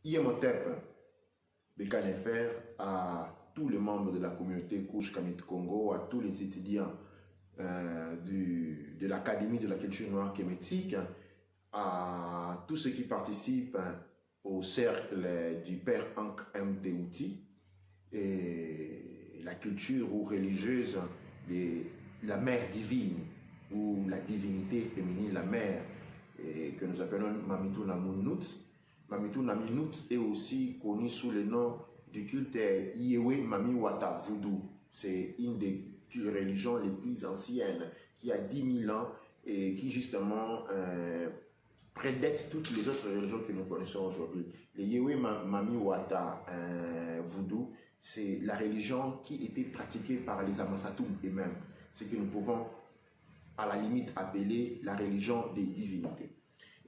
IMOTEP, Bekanefer, à tous les membres de la communauté Kouch Kamit Congo, à tous les étudiants de l'Académie de la culture noire kémétique, à tous ceux qui participent au cercle du Père Ankh M. Teouti et la culture ou religieuse de la mère divine ou la divinité féminine, la mère, et que nous appelons Mamitou Namounouts. Mamitou Namounouts est aussi connu sous le nom du culte Yewe Mami Wata Voodoo. C'est une des religions les plus anciennes qui a 10 000 ans et qui justement prédate toutes les autres religions que nous connaissons aujourd'hui. Les Yewe Mami Wata Voodoo, c'est la religion qui était pratiquée par les Amasatum eux-mêmes. C'est que nous pouvons à la limite appeler la religion des divinités.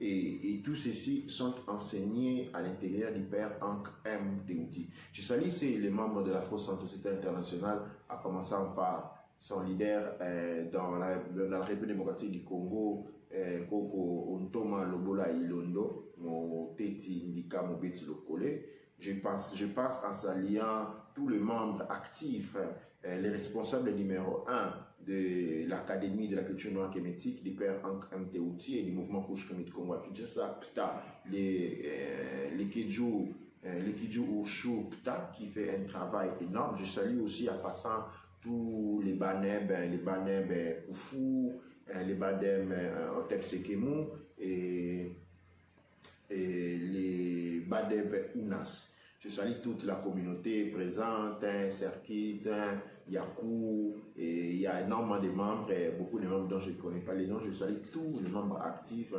Et tout ceci sont enseignés à l'intérieur du Père Ankh M. Teouti. Je salue les membres de la Société internationale, à commencer par son leader dans la République démocratique du Congo, Koko Ontoma Lobola Ilondo, mon Teti Ndika Mobeti Lokole. Je passe en saluant tous les membres actifs, les responsables numéro 1 de l'Académie de la culture noire kémétique, du Père Ankh M. Teouti et du mouvement Kouch Kamit Congo à Kinshasa, Pta, les Kidjou Oursou Pta, qui fait un travail énorme. Je salue aussi en passant tous les Baneb Oufou, les Baneb Otep Sekemou et les Baneb Ounas. Je salue toute la communauté présente, Serkit, Yakou, et il y a énormément de membres, beaucoup de membres dont je ne connais pas les noms. Je salue tous les membres actifs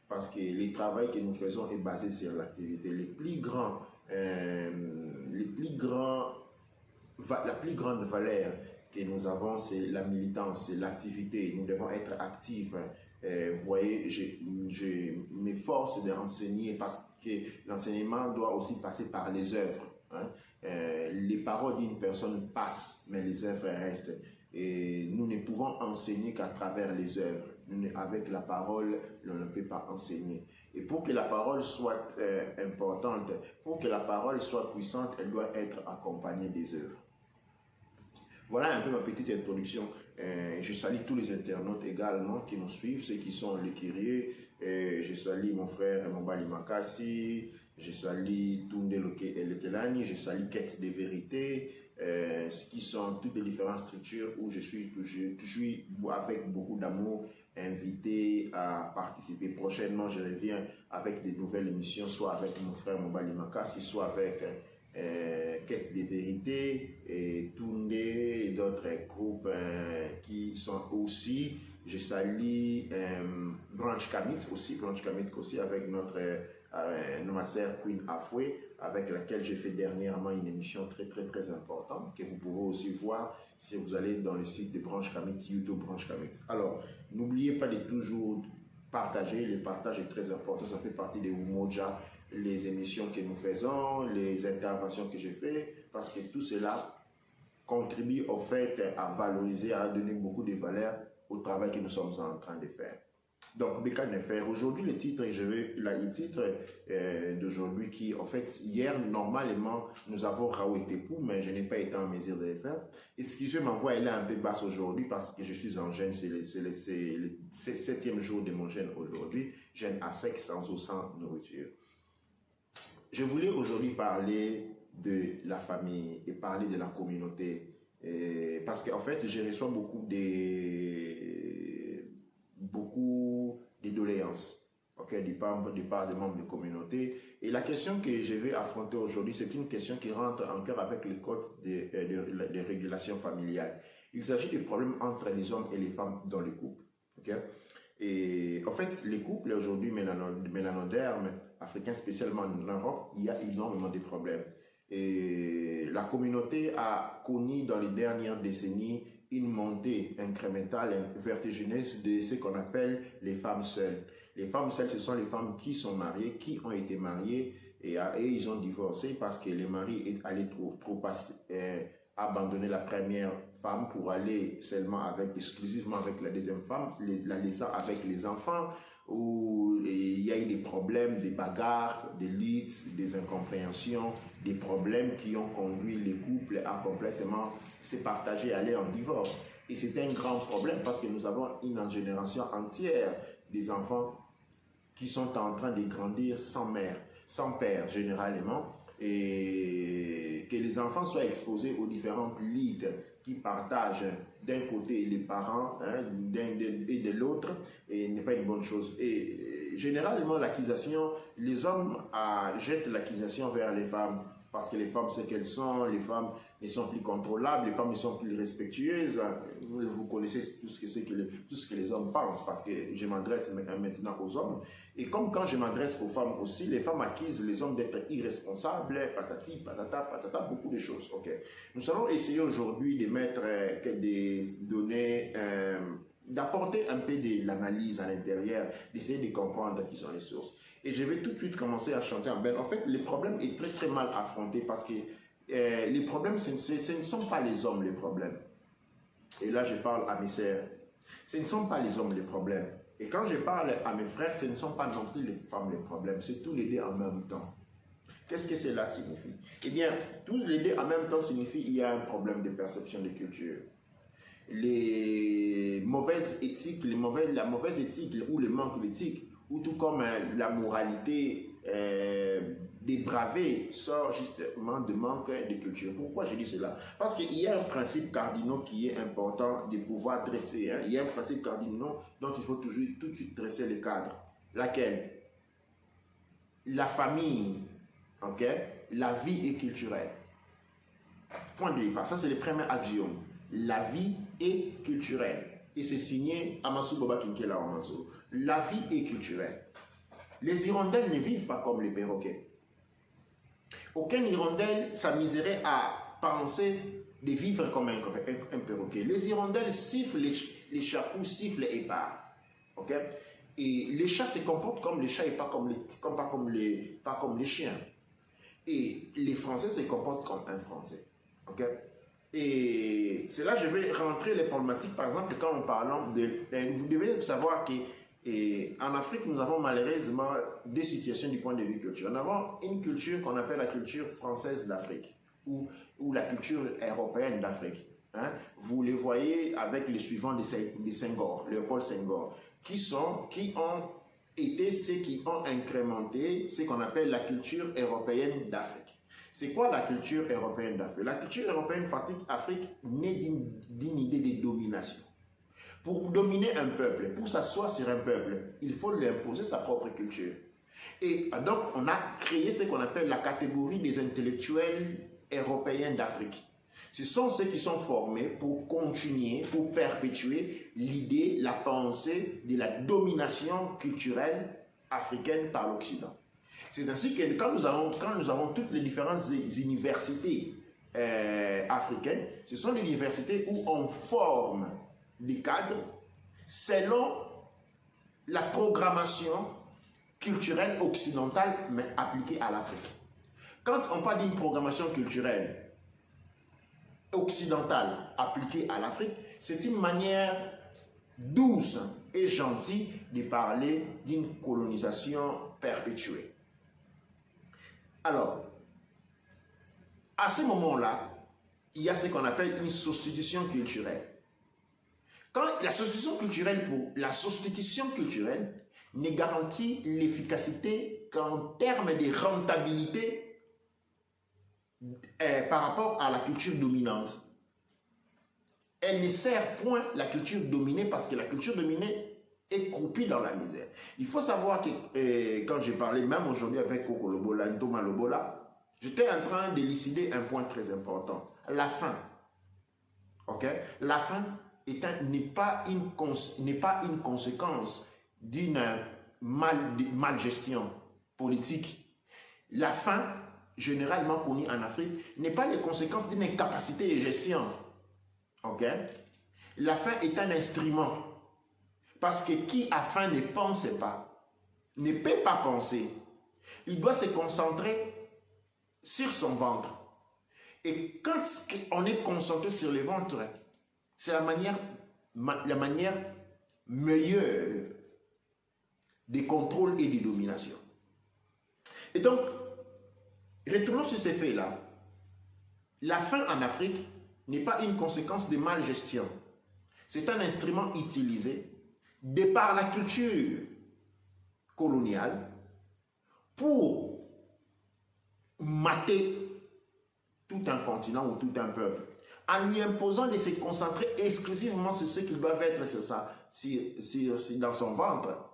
parce que le travail que nous faisons est basé sur l'activité. La plus grande valeur que nous avons, c'est la militance, c'est l'activité. Nous devons être actifs. Vous voyez, je m'efforce de renseigner parce que l'enseignement doit aussi passer par les œuvres. Les paroles d'une personne passent, mais les œuvres restent. Et nous ne pouvons enseigner qu'à travers les œuvres. Avec la parole, on ne peut pas enseigner. Et pour que la parole soit importante, pour que la parole soit puissante, elle doit être accompagnée des œuvres. Voilà un peu ma petite introduction. Je salue tous les internautes également qui nous suivent, ceux qui sont les Kyrie. Je salue mon frère Mobali Makassi. Je salue Tunde Lekelani. Je salue Quête des Vérités. Ce qui sont toutes les différentes structures où je suis toujours avec beaucoup d'amour invité à participer. Prochainement, je reviens avec des nouvelles émissions, soit avec mon frère Mobali Makassi, soit avec Quête des Vérités et Tunde et d'autres groupes qui sont aussi. Je salue Branch Kamit aussi avec notre sœur Queen Afoué, avec laquelle j'ai fait dernièrement une émission très importante que vous pouvez aussi voir si vous allez dans le site de Branch Kamit, YouTube Branch Kamit. Alors, n'oubliez pas de toujours partager. Le partage est très important, ça fait partie des Umoja, les émissions que nous faisons, les interventions que j'ai faites, parce que tout cela contribue au fait à valoriser, à donner beaucoup de valeur au travail que nous sommes en train de faire. Donc, Bekanefer, aujourd'hui, le titre d'aujourd'hui qui, en fait, hier, normalement, nous avons Raoult Tepou, mais je n'ai pas été en mesure de le faire. Excusez, ma voix, elle est un peu basse aujourd'hui parce que je suis en jeûne, c'est le 7e jour de mon jeûne aujourd'hui, jeûne à sec, sans eau, sans nourriture. Je voulais aujourd'hui parler de la famille et parler de la communauté, parce qu'en fait, je reçois beaucoup de doléances, du part des membres de communauté. Et la question que je vais affronter aujourd'hui, c'est une question qui rentre en cœur avec le code de régulation familiale. Il s'agit des problèmes entre les hommes et les femmes dans le couple. Et en fait, les couples aujourd'hui mélanodermes, africains spécialement en Europe, il y a énormément de problèmes. Et la communauté a connu dans les dernières décennies une montée incrémentale, vertigineuse de ce qu'on appelle les femmes seules. Les femmes seules, ce sont les femmes qui sont mariées, qui ont été mariées et ils ont divorcé parce que le mari est allé trop abandonner la première femme pour aller exclusivement avec la deuxième femme, la laissant avec les enfants, où il y a eu des problèmes, des bagarres, des luttes, des incompréhensions, des problèmes qui ont conduit les couples à complètement se partager, aller en divorce. Et c'est un grand problème parce que nous avons une génération entière des enfants qui sont en train de grandir sans mère, sans père généralement, et que les enfants soient exposés aux différentes luttes qui partagent d'un côté les parents et de l'autre, et n'est pas une bonne chose. Et généralement, l'accusation, les hommes jettent l'accusation vers les femmes, parce que les femmes, c'est qu'elles sont, les femmes ne sont plus contrôlables, les femmes ne sont plus respectueuses. Vous connaissez tout ce que les hommes pensent, parce que je m'adresse maintenant aux hommes. Et comme quand je m'adresse aux femmes aussi, les femmes accusent les hommes d'être irresponsables, patati, patata, patata, beaucoup de choses. Okay. Nous allons essayer aujourd'hui de mettre des données, d'apporter un peu de l'analyse à l'intérieur, d'essayer de comprendre qui sont les sources. Et je vais tout de suite commencer à chanter en belle. En fait, le problème est très très mal affronté parce que les problèmes, ce ne sont pas les hommes les problèmes. Et là, je parle à mes sœurs. Ce ne sont pas les hommes les problèmes. Et quand je parle à mes frères, ce ne sont pas non plus les femmes les problèmes. C'est tous les deux en même temps. Qu'est-ce que cela signifie? Eh bien, tous les deux en même temps signifie qu'il y a un problème de perception de culture. Les mauvaises éthiques, la mauvaise éthique ou le manque d'éthique, ou tout comme la moralité dépravée sort justement de manque de culture. Pourquoi je dis cela? Parce qu'il y a un principe cardinal qui est important de pouvoir dresser. Il y a un principe cardinal dont il faut toujours tout de suite dresser le cadre. Laquelle? La famille, ok? La vie est culturelle. Point de départ. Ça, c'est le premier axiome. La vie est culturelle. Et c'est signé Amasu Boba Kinkela Amasu. La vie est culturelle. Les hirondelles ne vivent pas comme les perroquets. Aucun hirondelle s'amuserait à penser de vivre comme un perroquet. Les hirondelles sifflent, les chapous sifflent et partent. Okay? Et les chats se comportent comme les chats et pas comme les chiens. Et les Français se comportent comme un Français. Okay? Et c'est là que je vais rentrer les problématiques, par exemple, quand on parle de... Vous devez savoir qu'en Afrique, nous avons malheureusement des situations du point de vue culturel. Nous avons une culture qu'on appelle la culture française d'Afrique, ou la culture européenne d'Afrique. Hein? Vous les voyez avec les suivants de Senghor, Léopold Senghor, qui ont été ceux qui ont incrémenté ce qu'on appelle la culture européenne d'Afrique. C'est quoi la culture européenne d'Afrique? La culture européenne d'Afrique naît d'une idée de domination. Pour dominer un peuple, pour s'asseoir sur un peuple, il faut lui imposer sa propre culture. Et donc, on a créé ce qu'on appelle la catégorie des intellectuels européens d'Afrique. Ce sont ceux qui sont formés pour continuer, pour perpétuer l'idée, la pensée de la domination culturelle africaine par l'Occident. C'est ainsi que quand nous avons toutes les différentes universités africaines, ce sont des universités où on forme des cadres selon la programmation culturelle occidentale, mais appliquée à l'Afrique. Quand on parle d'une programmation culturelle occidentale appliquée à l'Afrique, c'est une manière douce et gentille de parler d'une colonisation perpétuée. Alors, à ce moment-là, il y a ce qu'on appelle une substitution culturelle. Quand la substitution culturelle ne garantit l'efficacité qu'en termes de rentabilité par rapport à la culture dominante. Elle ne sert point la culture dominée parce que la culture dominée est croupie dans la misère. Il faut savoir que quand j'ai parlé, même aujourd'hui avec Koko Lobola, Ntoma Lobola, j'étais en train d'élucider un point très important. La faim. Ok? La faim n'est pas une conséquence d'une malgestion politique. La faim, généralement connue en Afrique, n'est pas les conséquences d'une incapacité de gestion. Ok? La faim est un instrument. Parce que qui a faim ne pense pas, ne peut pas penser. Il doit se concentrer sur son ventre. Et quand on est concentré sur le ventre, c'est la manière meilleure de contrôle et de domination. Et donc, retournons sur ces faits-là. La faim en Afrique n'est pas une conséquence de malgestion. C'est un instrument utilisé de par la culture coloniale pour mater tout un continent ou tout un peuple, en lui imposant de se concentrer exclusivement sur ce qui doit être sur dans son ventre.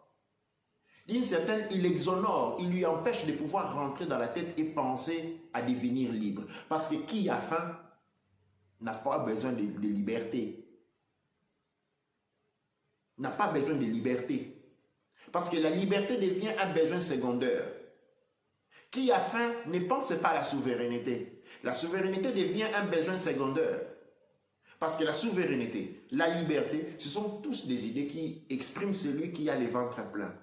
D'une certaine, il exonore, il lui empêche de pouvoir rentrer dans la tête et penser à devenir libre. Parce que qui a faim n'a pas besoin de liberté. N'a pas besoin de liberté. Parce que la liberté devient un besoin secondaire. Qui a faim ne pense pas à la souveraineté. La souveraineté devient un besoin secondaire. Parce que la souveraineté, la liberté, ce sont tous des idées qui expriment celui qui a le ventre plein.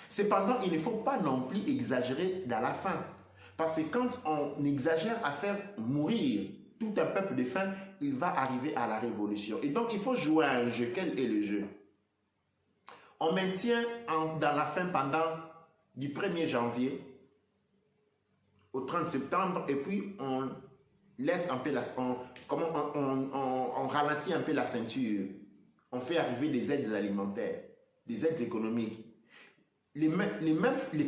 Cependant, il ne faut pas non plus exagérer dans la faim. Parce que quand on exagère à faire mourir tout un peuple de faim, il va arriver à la révolution. Et donc, il faut jouer à un jeu. Quel est le jeu? On maintient dans la faim pendant du 1er janvier au 30 septembre et puis on laisse un peu on ralentit un peu la ceinture. On fait arriver des aides alimentaires, des aides économiques.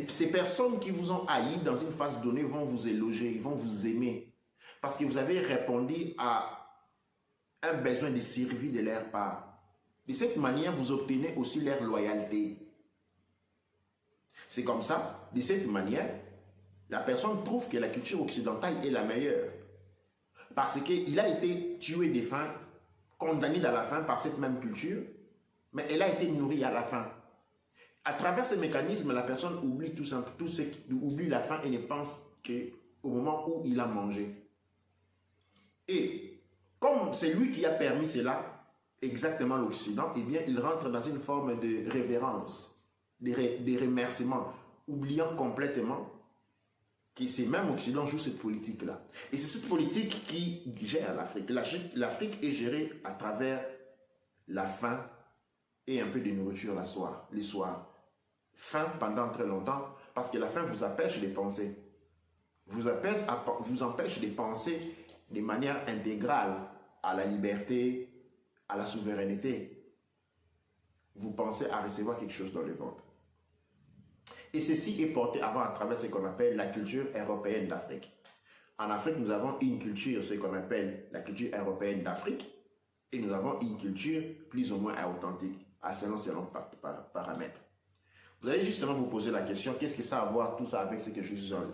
Ces personnes qui vous ont haï dans une phase donnée vont vous éloger, ils vont vous aimer. Parce que vous avez répondu à un besoin de survie de leur part. De cette manière, vous obtenez aussi leur loyauté. C'est comme ça, de cette manière, la personne trouve que la culture occidentale est la meilleure. Parce qu'il a été tué de faim, condamné dans la faim par cette même culture, mais elle a été nourrie à la faim. À travers ces mécanismes, la personne oublie oublie la faim et ne pense qu'au moment où il a mangé. Et comme c'est lui qui a permis cela, exactement l'Occident, eh bien, il rentre dans une forme de révérence, des remerciements, oubliant complètement que ce même Occident joue cette politique-là. Et c'est cette politique qui gère l'Afrique. L'Afrique est gérée à travers la faim et un peu de nourriture le soir. Faim pendant très longtemps, parce que la faim vous empêche de penser. Vous empêche de penser de manière intégrale à la liberté, à la souveraineté. Vous pensez à recevoir quelque chose dans le ventre. Et ceci est porté avant à travers ce qu'on appelle la culture européenne d'Afrique. En Afrique, nous avons une culture, ce qu'on appelle la culture européenne d'Afrique, et nous avons une culture plus ou moins authentique, selon paramètres. Vous allez justement vous poser la question, qu'est-ce que ça a à voir tout ça avec ce que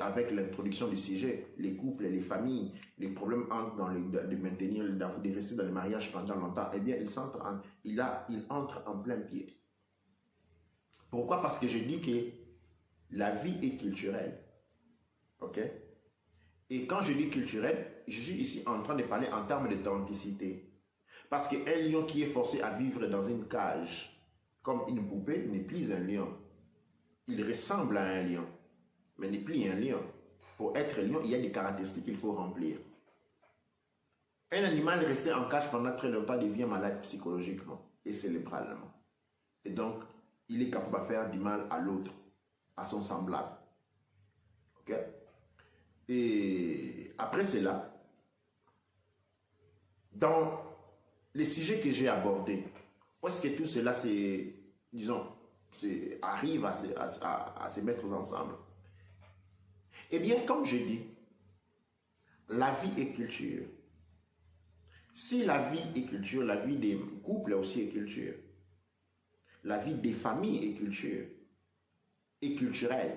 avec l'introduction du sujet, les couples, les familles, les problèmes de rester dans le mariage pendant longtemps? Eh bien, il entre en plein pied. Pourquoi? Parce que je dis que la vie est culturelle. Ok? Et quand je dis culturelle, je suis ici en train de parler en termes d'authenticité. Parce qu'un lion qui est forcé à vivre dans une cage, comme une poupée, n'est plus un lion. Il ressemble à un lion, mais n'est plus un lion. Pour être lion, il y a des caractéristiques qu'il faut remplir. Un animal resté en cage pendant très longtemps devient malade psychologiquement et cérébralement. Et donc, il est capable de faire du mal à l'autre, à son semblable. Ok? Et après cela, dans les sujets que j'ai abordés, où est-ce que tout cela arrive à se mettre ensemble? Eh bien, comme je dis, la vie est culture. Si la vie est culture, la vie des couples aussi est culture. La vie des familles est culture, est culturelle.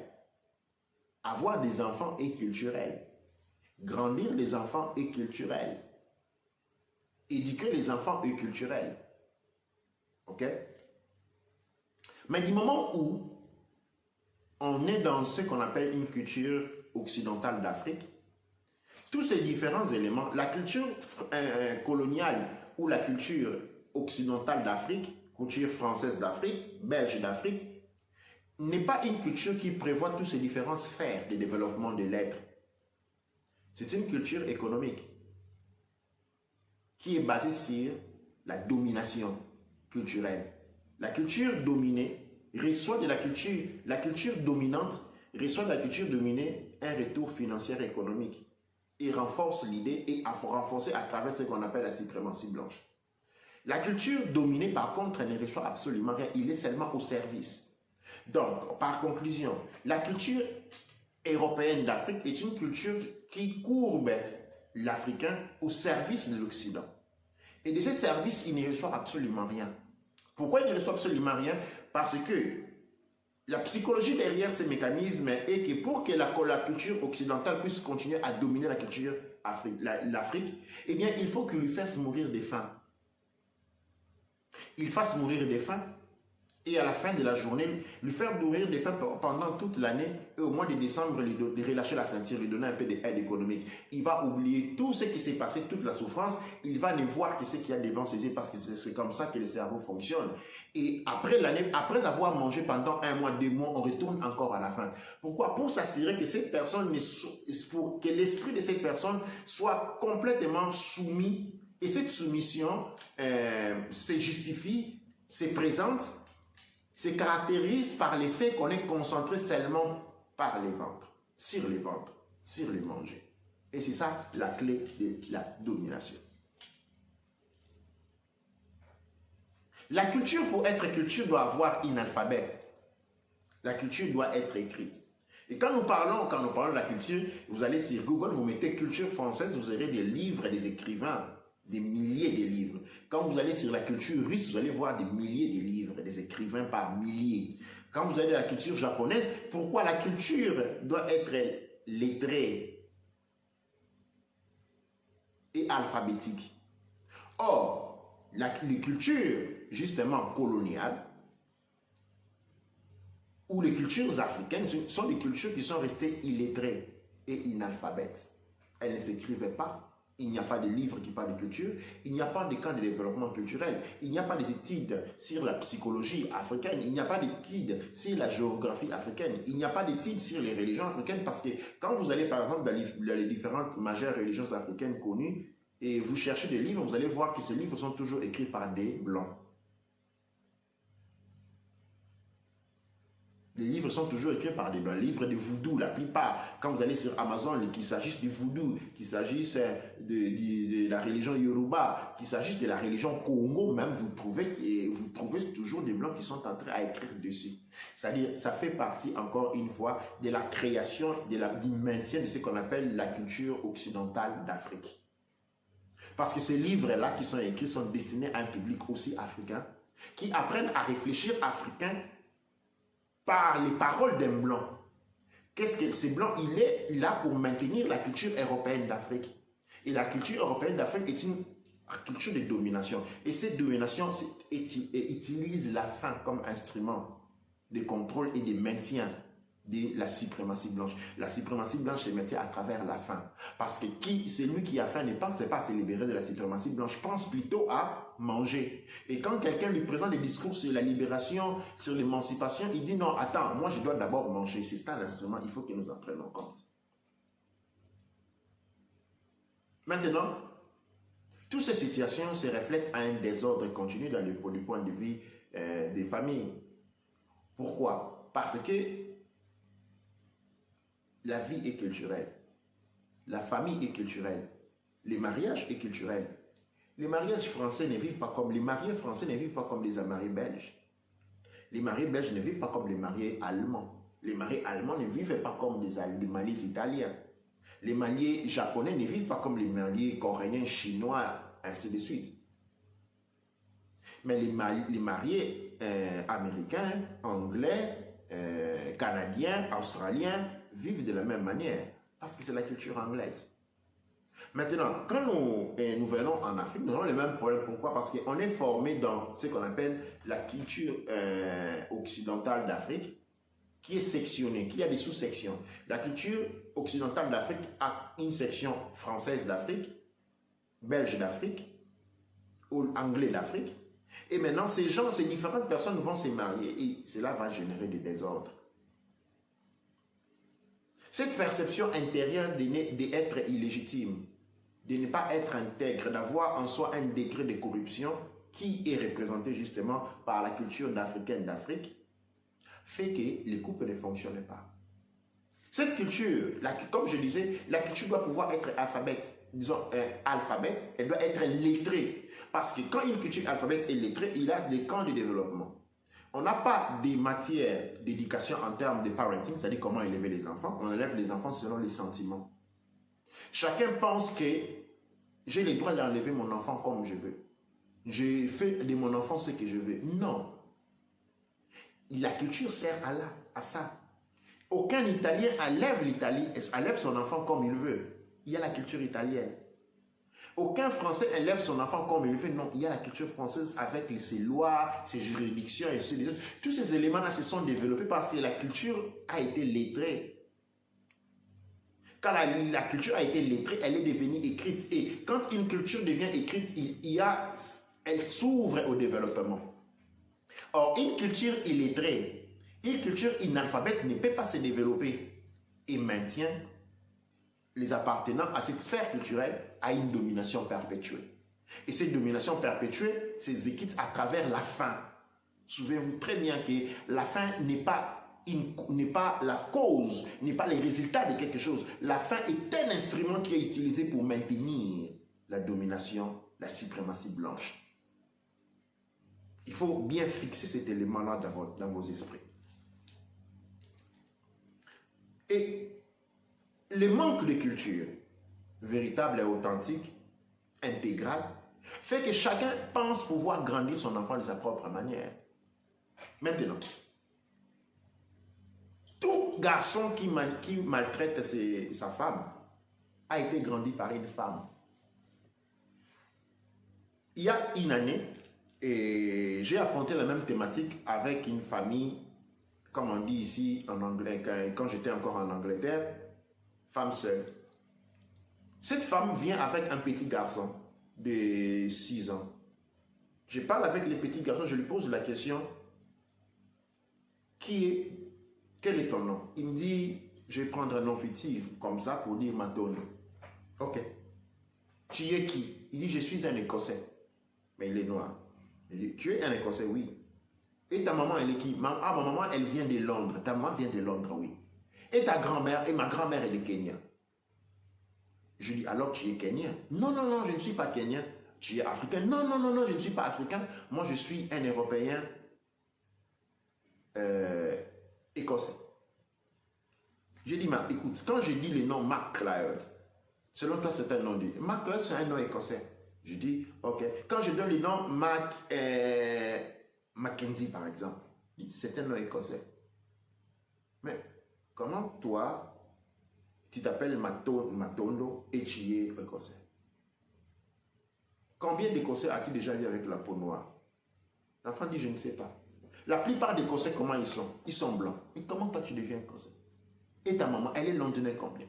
Avoir des enfants est culturel. Grandir les enfants est culturel. Éduquer les enfants est culturel. Ok? Mais du moment où on est dans ce qu'on appelle une culture occidentale d'Afrique, tous ces différents éléments, la culture coloniale ou la culture occidentale d'Afrique, culture française d'Afrique, belge d'Afrique, n'est pas une culture qui prévoit toutes ces différentes sphères de développement de l'être. C'est une culture économique qui est basée sur la domination culturelle. La culture dominée reçoit de la culture dominante, reçoit de la culture dominée un retour financier et économique et renforce l'idée et a renforcé à travers ce qu'on appelle la suprématie blanche. La culture dominée, par contre, elle ne reçoit absolument rien, il est seulement au service. Donc, par conclusion, la culture européenne d'Afrique est une culture qui courbe l'Africain au service de l'Occident. Et de ces services, il ne reçoit absolument rien. Pourquoi il ne reçoit absolument rien? Parce que la psychologie derrière ces mécanismes est que pour que la culture occidentale puisse continuer à dominer la culture l'Afrique, eh bien, il faut qu'il lui fasse mourir de faim. Il fasse mourir de faim et à la fin de la journée, lui faire mourir de faim pendant toute l'année et au mois de décembre, lui relâcher la ceinture, lui donner un peu d'aide économique. Il va oublier tout ce qui s'est passé, toute la souffrance, il va ne voir que ce qu'il y a devant ses yeux parce que c'est comme ça que le cerveau fonctionne. Et après l'année, après avoir mangé pendant 1 mois, 2 mois, on retourne encore à la fin. Pourquoi? Pour s'assurer que ces personnes, pour que l'esprit de ces personnes soit complètement soumis et cette soumission se justifie, se présente, se caractérise par le fait qu'on est concentré seulement par les ventres, sur les manger. Et c'est ça la clé de la domination. La culture, pour être culture, doit avoir un alphabet. La culture doit être écrite. Et quand nous parlons de la culture, vous allez sur Google, vous mettez culture française, vous aurez des livres, des écrivains, des milliers de livres. Quand vous allez sur la culture russe, vous allez voir des milliers de livres, des écrivains par milliers. Quand vous allez dans la culture japonaise, pourquoi la culture doit être lettrée et alphabétique? Or, les cultures, justement, coloniales, ou les cultures africaines, sont des cultures qui sont restées illettrées et inalphabètes. Elles ne s'écrivaient pas. Il n'y a pas de livres qui parlent de culture, il n'y a pas de camp de développement culturel, il n'y a pas d'études sur la psychologie africaine, il n'y a pas d'études sur la géographie africaine, il n'y a pas d'études sur les religions africaines parce que quand vous allez par exemple dans les différentes majeures religions africaines connues et vous cherchez des livres, vous allez voir que ces livres sont toujours écrits par des blancs. Les livres sont toujours écrits par des blancs. Livres de voodoo, la plupart. Quand vous allez sur Amazon, qu'il s'agisse du voodoo, qu'il s'agisse de la religion Yoruba, qu'il s'agisse de la religion Congo, même, vous trouvez toujours des blancs qui sont en train à écrire dessus. C'est-à-dire, ça fait partie, encore une fois, de la création, du maintien de ce qu'on appelle la culture occidentale d'Afrique. Parce que ces livres-là qui sont écrits sont destinés à un public aussi africain, qui apprennent à réfléchir africain par les paroles d'un blanc. Qu'est-ce que ce blanc? Il est là pour maintenir la culture européenne d'Afrique. Et la culture européenne d'Afrique est une culture de domination. Et cette domination utilise la faim comme instrument de contrôle et de maintien de la suprématie blanche. La suprématie blanche se maintient à travers la faim. Parce que celui qui a faim ne pense pas à se libérer de la suprématie blanche, pense plutôt à manger. Et quand quelqu'un lui présente des discours sur la libération, sur l'émancipation, il dit non, attends, moi je dois d'abord manger. C'est ça l'instrument, il faut que nous en prenions compte. Maintenant, toutes ces situations se reflètent à un désordre continu dans le point de vue des familles. Pourquoi? Parce que la vie est culturelle, la famille est culturelle, le mariage est culturel. Les mariages français ne vivent pas comme les mariés français ne vivent pas comme les mariés belges. Les mariés belges ne vivent pas comme les mariés allemands. Les mariés allemands ne vivent pas comme les mariés italiens. Les mariés japonais ne vivent pas comme les mariés coréens, chinois, ainsi de suite. Mais les mariés américains, anglais, canadiens, australiens vivent de la même manière parce que c'est la culture anglaise. Maintenant, quand nous venons en Afrique, nous avons le même problème. Pourquoi? Parce qu'on est formé dans ce qu'on appelle la culture occidentale d'Afrique, qui est sectionnée, qui a des sous-sections. La culture occidentale d'Afrique a une section française d'Afrique, belge d'Afrique, ou anglais d'Afrique. Et maintenant, ces différentes personnes vont se marier et cela va générer des désordres. Cette perception intérieure d'être illégitime, de ne pas être intègre, d'avoir en soi un degré de corruption qui est représenté justement par la culture africaine d'Afrique, fait que les couples ne fonctionnent pas. Cette culture, comme je disais, la culture doit pouvoir être alphabète, elle doit être lettrée. Parce que quand une culture alphabète est lettrée, il y a des camps de développement. On n'a pas des matières d'éducation en termes de parenting, c'est-à-dire comment élever les enfants. On élève les enfants selon les sentiments. Chacun pense que j'ai le droit d'enlever mon enfant comme je veux. Je fais de mon enfant ce que je veux. Non. La culture sert à ça. Aucun Italien élève son enfant comme il veut. Il y a la culture italienne. Aucun Français élève son enfant comme il veut. Non, il y a la culture française avec ses lois, ses juridictions et ainsi de suite. Tous ces éléments-là se sont développés parce que la culture a été lettrée. Quand la culture a été lettrée, elle est devenue écrite. Et quand une culture devient écrite, elle s'ouvre au développement. Or, une culture illettrée, une culture inalphabète ne peut pas se développer et maintient les appartenants à cette sphère culturelle à une domination perpétuée. Et cette domination perpétuée s'exécute à travers la faim. Souvenez-vous très bien que la faim n'est pas la cause, n'est pas le résultat de quelque chose. La faim est un instrument qui est utilisé pour maintenir la domination, la suprématie blanche. Il faut bien fixer cet élément-là dans vos esprits. Et le manque de culture véritable et authentique, intégrale, fait que chacun pense pouvoir grandir son enfant de sa propre manière. Maintenant, tout garçon qui maltraite sa femme a été grandi par une femme. Il y a une année, et j'ai affronté la même thématique avec une famille, comme on dit ici en anglais, quand j'étais encore en Angleterre, femme seule. Cette femme vient avec un petit garçon de 6 ans. Je parle avec le petit garçon, je lui pose la question, quel est ton nom? Il me dit, je vais prendre un nom fictif, comme ça, pour dire Matono. Ok. Tu es qui? Il dit, je suis un Écossais. Mais il est noir. Il dit, tu es un Écossais, oui. Et ta maman, elle est qui? Ma maman, elle vient de Londres. Ta maman vient de Londres, oui. Et ta grand-mère, et ma grand-mère, elle est kenyane. Je dis, alors tu es kenyan? Non, non, non, je ne suis pas kenyan. Tu es africain? Non, non, non, non, je ne suis pas africain. Moi, je suis un Européen écossais. J'ai dit, écoute, quand je dis le nom MacLeod, selon toi, c'est un nom de... MacLeod, c'est un nom écossais. Je dis, ok. Quand je donne le nom Mackenzie, par exemple, c'est un nom écossais. Mais comment toi, tu t'appelles Matondo et tu es écossais? Combien d'Écossais as-tu déjà vu avec la peau noire? L'enfant dit, je ne sais pas. La plupart des Écossais, comment ils sont? Ils sont blancs. Et comment toi, tu deviens écossais? Et ta maman, elle est londonienne combien?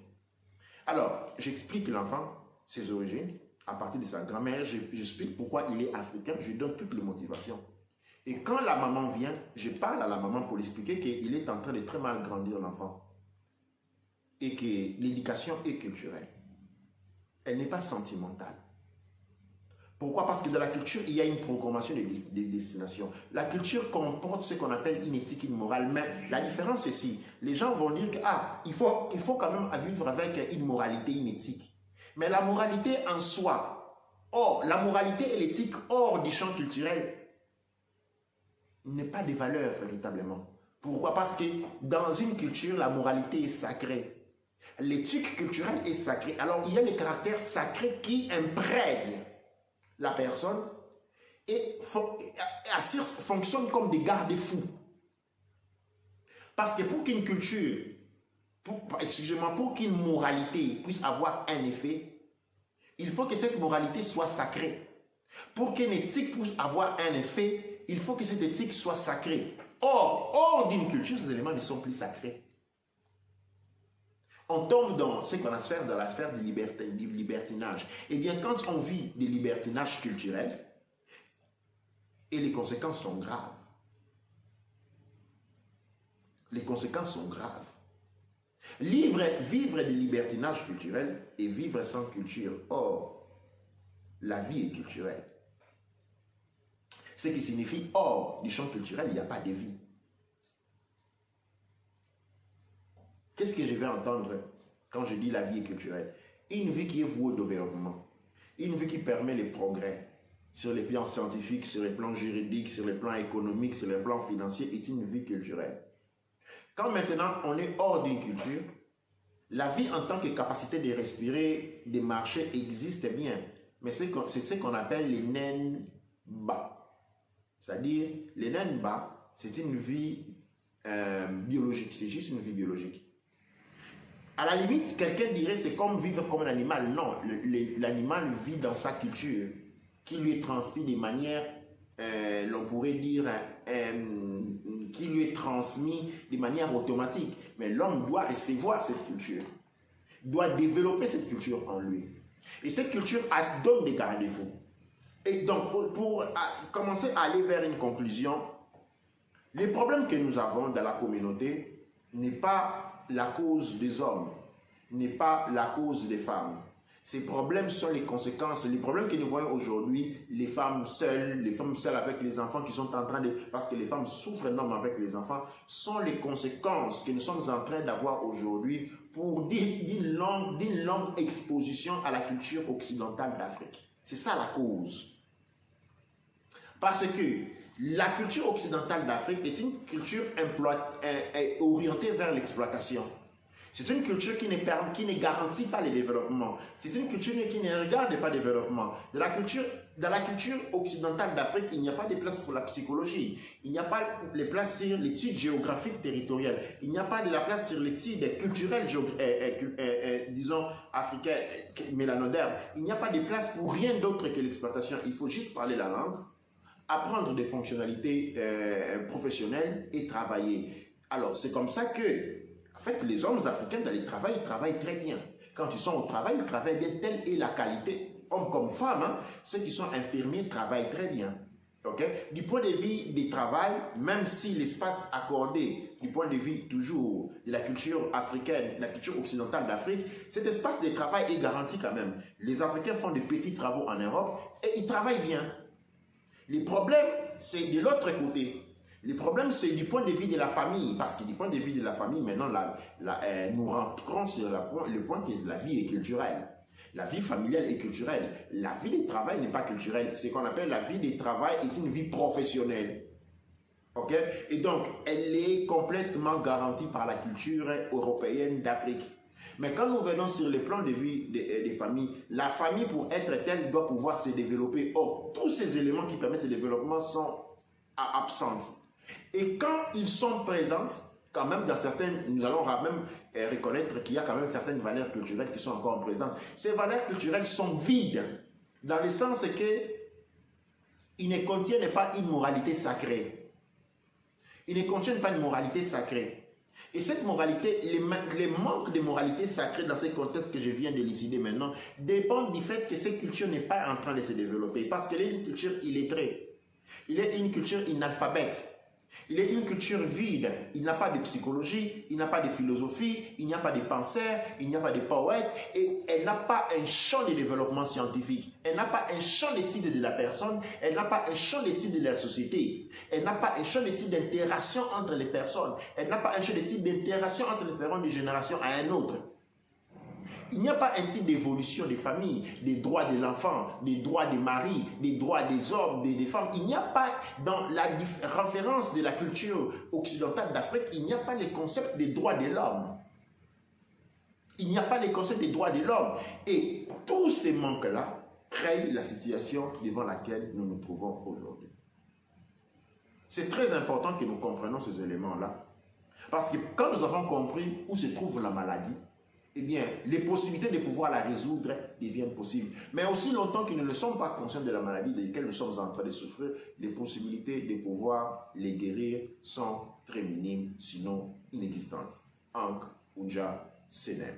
Alors, j'explique l'enfant, ses origines, à partir de sa grand-mère, j'explique pourquoi il est africain, je lui donne toutes les motivations. Et quand la maman vient, je parle à la maman pour lui expliquer qu'il est en train de très mal grandir l'enfant. Et que l'éducation est culturelle. Elle n'est pas sentimentale. Pourquoi? Parce que dans la culture, il y a une programmation des destinations. La culture comporte ce qu'on appelle une éthique, une morale. Mais la différence c'est si les gens vont dire que il faut quand même vivre avec une moralité, une éthique. Mais la moralité en soi, la moralité et l'éthique hors du champ culturel n'est pas des valeurs véritablement. Pourquoi? Parce que dans une culture, la moralité est sacrée. L'éthique culturelle est sacrée. Alors, il y a les caractères sacrés qui imprègnent la personne et fonctionnent comme des garde-fous. Parce que pour qu'une culture, pour qu'une moralité puisse avoir un effet, il faut que cette moralité soit sacrée. Pour qu'une éthique puisse avoir un effet, il faut que cette éthique soit sacrée. Or, hors d'une culture, ces éléments ne sont plus sacrés. On tombe dans ce qu'on a dans la sphère du libertinage. Eh bien, quand on vit des libertinages culturels, et les conséquences sont graves. Les conséquences sont graves. Vivre des libertinages culturels et vivre sans culture. Or, la vie est culturelle. Ce qui signifie, hors du champ culturel, il n'y a pas de vie. qu'est-ce que je vais entendre quand je dis la vie est culturelle? Une vie qui est vouée au développement, une vie qui permet les progrès sur les plans scientifiques, sur les plans juridiques, sur les plans économiques, sur les plans financiers, est une vie culturelle. Quand maintenant on est hors d'une culture, la vie en tant que capacité de respirer, de marcher existe bien, mais c'est ce qu'on appelle les naines bas. C'est-à-dire, les naines bas, c'est une vie biologique, c'est juste une vie biologique. À la limite, quelqu'un dirait c'est comme vivre comme un animal. Non, l'animal vit dans sa culture, qui lui est transmise de manière, l'on pourrait dire, qui lui est transmis de manière automatique. Mais l'homme doit recevoir cette culture, doit développer cette culture en lui. Et cette culture donne des garde-fous. Et donc, pour commencer à aller vers une conclusion, les problèmes que nous avons dans la communauté n'est pas la cause des hommes, n'est pas la cause des femmes. Ces problèmes sont les conséquences, les problèmes que nous voyons aujourd'hui, les femmes seules avec les enfants qui sont en train de... Parce que les femmes souffrent énormément avec les enfants, sont les conséquences que nous sommes en train d'avoir aujourd'hui pour d'une longue exposition à la culture occidentale d'Afrique. C'est ça la cause. Parce que la culture occidentale d'Afrique est une culture orientée vers l'exploitation. C'est une culture qui ne garantit pas le développement. C'est une culture qui ne regarde pas le développement. Dans la culture occidentale d'Afrique, il n'y a pas de place pour la psychologie. Il n'y a pas de place sur l'étude géographique territoriale. Il n'y a pas de la place sur l'étude culturelle, disons, africaine, mélanoderme. Il n'y a pas de place pour rien d'autre que l'exploitation. Il faut juste parler la langue, apprendre des fonctionnalités professionnelles et travailler. Alors, c'est comme ça que, en fait, les hommes africains dans les travail, ils travaillent très bien. Quand ils sont au travail, ils travaillent bien. Telle est la qualité, hommes comme femmes. Hein, ceux qui sont infirmiers travaillent très bien. Okay? Du point de vue du travail, même si l'espace accordé, du point de vue toujours de la culture africaine, la culture occidentale d'Afrique, cet espace de travail est garanti quand même. Les Africains font de petits travaux en Europe et ils travaillent bien. Les problèmes, c'est de l'autre côté. Le problème, c'est du point de vue de la famille. Parce que du point de vue de la famille, maintenant, nous rentrons sur le point que la vie est culturelle. La vie familiale est culturelle. La vie de travail n'est pas culturelle. Ce qu'on appelle la vie de travail est une vie professionnelle. OK? Et donc, elle est complètement garantie par la culture européenne d'Afrique. Mais quand nous venons sur le plan de vie des familles, la famille, pour être telle, doit pouvoir se développer. Or, tous ces éléments qui permettent le développement sont absents. Et quand ils sont présents, quand même dans certaines, nous allons même reconnaître qu'il y a quand même certaines valeurs culturelles qui sont encore présentes. Ces valeurs culturelles sont vides, dans le sens qu'ils ne contiennent pas une moralité sacrée. Ils ne contiennent pas une moralité sacrée. Et cette moralité, les manques de moralité sacrée dans ces contextes que je viens d'élucider maintenant, dépendent du fait que cette culture n'est pas en train de se développer. Parce qu'elle est une culture illettrée. Il est une culture inalphabète. Il est une culture vide. Il n'a pas de psychologie, il n'a pas de philosophie, il n'y a pas de penseurs, il n'y a pas de poètes, et elle n'a pas un champ de développement scientifique. Elle n'a pas un champ d'étude de la personne, elle n'a pas un champ d'étude de la société, elle n'a pas un champ d'étude d'interaction entre les personnes, elle n'a pas un champ d'étude d'interaction entre les différentes générations à un autre. Il n'y a pas un type d'évolution des familles, des droits de l'enfant, des droits des maris, des droits des hommes, des femmes. Il n'y a pas, dans la référence de la culture occidentale d'Afrique, il n'y a pas le concept des droits de l'homme. Il n'y a pas le concept des droits de l'homme. Et tous ces manques-là créent la situation devant laquelle nous nous trouvons aujourd'hui. C'est très important que nous comprenions ces éléments-là. Parce que quand nous avons compris où se trouve la maladie, eh bien, les possibilités de pouvoir la résoudre deviennent possibles. Mais aussi longtemps que nous ne sommes pas conscients de la maladie de laquelle nous sommes en train de souffrir, les possibilités de pouvoir les guérir sont très minimes, sinon inexistantes. Ankh Oudja Senem.